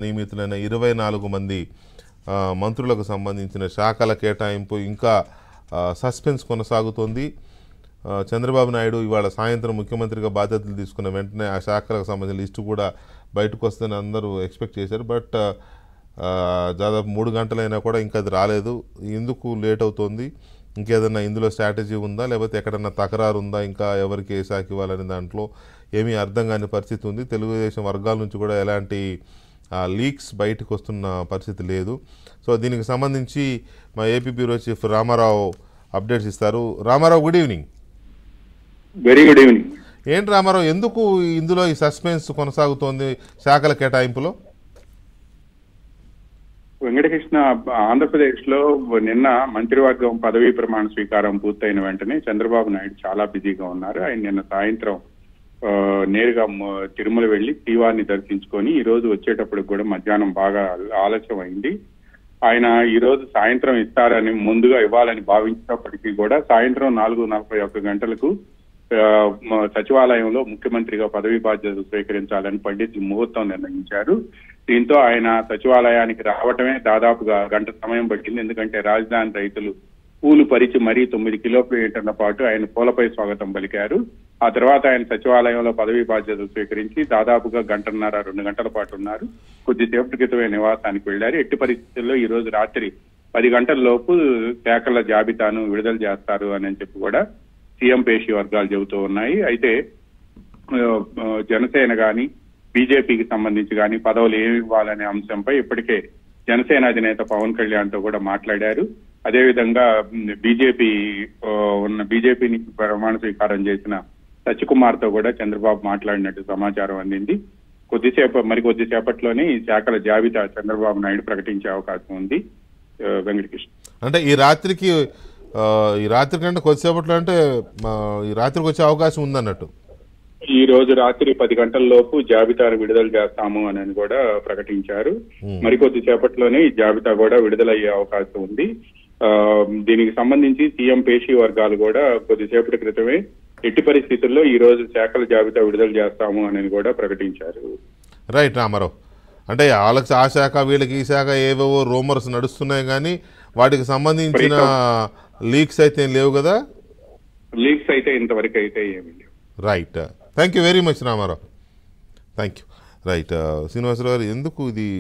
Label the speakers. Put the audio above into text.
Speaker 1: నియమితులైన 24 మంది మంత్రులకు సంబంధించిన శాఖల కేటాయింపు ఇంకా సస్పెన్స్ కొనసాగుతోంది. చంద్రబాబు నాయుడు ఇవాళ సాయంత్రం ముఖ్యమంత్రిగా బాధ్యతలు తీసుకున్న వెంటనే ఆ శాఖలకు సంబంధించిన లిస్టు కూడా బయటకు వస్తుందని అందరూ ఎక్స్పెక్ట్ చేశారు. బట్ దాదాపు 3 గంటలైనా కూడా ఇంకా అది రాలేదు. ఎందుకు లేట్ అవుతోంది? ఇంకేదన్నా ఇందులో స్ట్రాటజీ ఉందా, లేకపోతే ఎక్కడన్నా తకరారు ఉందా, ఇంకా ఎవరికి ఏ శాఖ ఇవ్వాలనే దాంట్లో ఏమీ అర్థం కాని పరిస్థితి ఉంది. తెలుగుదేశం వర్గాల నుంచి కూడా ఎలాంటి లీక్స్ బయటకు వస్తున్న పరిస్థితి లేదు. సో దీనికి సంబంధించి మా AP bureau chief Ramarao updates ఇస్తారు. Ramarao, good evening.
Speaker 2: Very good evening.
Speaker 1: ఏంటి రామారావు, ఎందుకు ఇందులో ఈ సస్పెన్స్ కొనసాగుతోంది శాఖల కేటాయింపులో?
Speaker 2: వెంకటకృష్ణ, ఆంధ్రప్రదేశ్ లో నిన్న మంత్రివర్గం పదవీ ప్రమాణ స్వీకారం పూర్తయిన వెంటనే చంద్రబాబు నాయుడు చాలా బిజీగా ఉన్నారు. ఆయన నిన్న సాయంత్రం నేరుగా తిరుమల వెళ్లి శ్రీవారిని దర్శించుకొని ఈ రోజు వచ్చేటప్పుడు కూడా మధ్యాహ్నం బాగా ఆలస్యం అయింది. ఆయన ఈ రోజు సాయంత్రం ఇస్తారని ముందుగా ఇవ్వాలని భావించినప్పటికీ కూడా సాయంత్రం 4:41 గంటలకు సచివాలయంలో ముఖ్యమంత్రిగా పదవీ బాధ్యతలు స్వీకరించాలని పండితులు ముహూర్తం నిర్ణయించారు. దీంతో ఆయన సచివాలయానికి రావటమే దాదాపుగా గంట సమయం పట్టింది. ఎందుకంటే రాజధాని రైతులు పూలు పరిచి మరీ 9 కిలోమీటర్ల పాటు ఆయన పూలపై స్వాగతం పలికారు. ఆ తర్వాత ఆయన సచివాలయంలో పదవీ బాధ్యతలు స్వీకరించి దాదాపుగా 1.5-2 గంటల పాటు ఉన్నారు. కొద్దిసేపటి క్రితమే నివాసానికి వెళ్లారు. ఎట్టి పరిస్థితుల్లో ఈ రోజు రాత్రి 10 గంటల లోపు శాఖల జాబితాను విడుదల చేస్తారు అని చెప్పి కూడా సీఎం పేషి వర్గాలు చెబుతూ ఉన్నాయి. అయితే జనసేన గాని బీజేపీకి సంబంధించి కానీ పదవులు ఏమి ఇవ్వాలనే అంశంపై ఇప్పటికే జనసేన అధినేత పవన్ కళ్యాణ్ తో కూడా మాట్లాడారు. అదేవిధంగా బీజేపీని ప్రమాణ స్వీకారం చేసిన సత్యకుమార్ తో కూడా చంద్రబాబు మాట్లాడినట్టు సమాచారం అందింది. కొద్దిసేపట్లోనే ఈ శాఖల జాబితా చంద్రబాబు నాయుడు ప్రకటించే అవకాశం ఉంది. వెంకటకృష్ణ,
Speaker 1: అంటే ఈ రాత్రి కంటే కొద్దిసేపట్లో అంటే ఈ రాత్రికి వచ్చే అవకాశం ఉందన్నట్టు.
Speaker 2: ఈ రోజు రాత్రి 10 గంటల లోపు జాబితాను విడుదల చేస్తాము అని కూడా ప్రకటించారు. మరికొద్ది సేపట్లోనే ఈ జాబితా కూడా విడుదలయ్యే అవకాశం ఉంది. దీనికి సంబంధించి సీఎం పేషి వర్గాలు కూడా కొద్దిసేపటి క్రితమే ఎట్టి పరిస్థితుల్లో ఈ రోజు శాఖల జాబితా విడుదల చేస్తాము అని కూడా ప్రకటించారు.
Speaker 1: రైట్ రామారావు, అంటే వాళ్ళకి ఆ శాఖ వీళ్ళకి ఈ శాఖ ఏవేవో రూమర్స్ నడుస్తున్నాయి, కానీ వాటికి సంబంధించిన లీక్స్ అయితే ఏం లేవు కదా?
Speaker 2: లీక్స్ అయితే ఇంతవరకు అయితే ఏమి లేవు.
Speaker 1: Right, thank you very much Ramarao. Thank you. Right Srinivasarao గారు, ఎందుకు ఇది